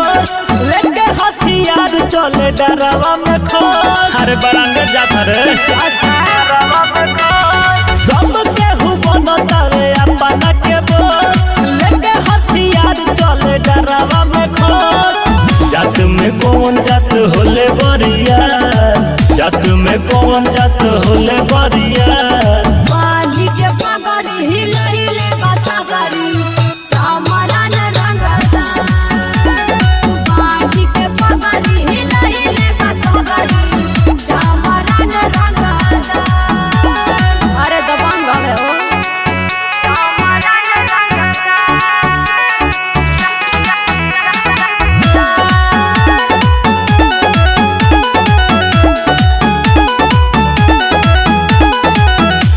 जोश लेके हथियार चले डरावा में खोस। अरे बरांगे जाता रे सब केहू बनतावे अपना के बोस लेके हथियार चले डरावा में खोस। जात में कौन जात होले बरिया, जात में कौन जात होले बरिया। बाजी के पगड़ी हिले हिले बसागरी सामरान रंगता। बाजी के पगड़ी हिले हिले बसागरी सामरान रंगता। अरे दबंग है ओ सामरान रंगता।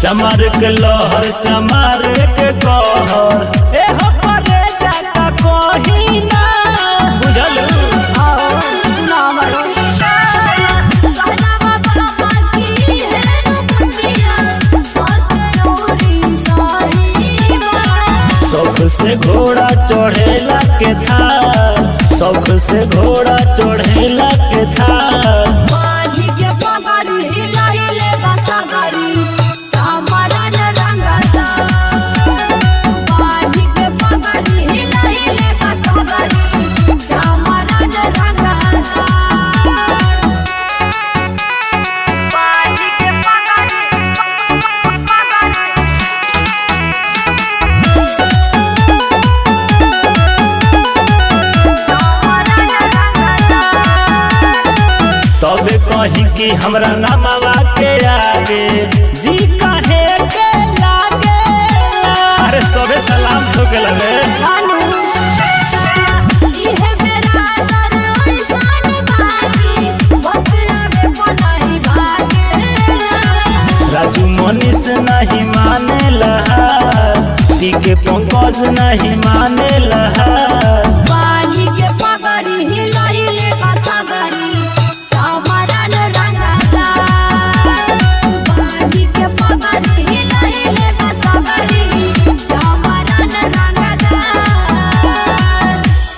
चमार के लहर चमार के कहर ए हो परे जाता कोही ना बुझल। आओ ना मरो कहना बाबा की है नौकरिया सतनौरी साहिबा। शौक से घोड़ा चढ़ेला के थार, शौक से घोड़ा चढ़ेला के थार। बाजी के पगड़ी हिले हिले बसागरी सामरान रंगता। बाजी के पगड़ी हिले हिले बसागरी सामरान रंगता। बाजी के पगड़ी तबे कही कि हमरा नामवा के आगे जी काहे के लागे। अरे सबे सलाम ठोके लगे। कानू इहे मेरा दर ऐसान बाकी बतलावे पनाही भागे। राजू मनीष नहीं माने लहा, टीके पंकज नहीं माने लहा। बाजी के पगड़ी हिले हिले बसागरी सामरान रंगता। बाजी के पगड़ी हिले हिले बसागरी सामरान रंगता।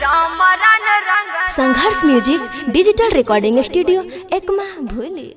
सामरान रंगता। Sangharsh music digital recording studio एकमा भूली।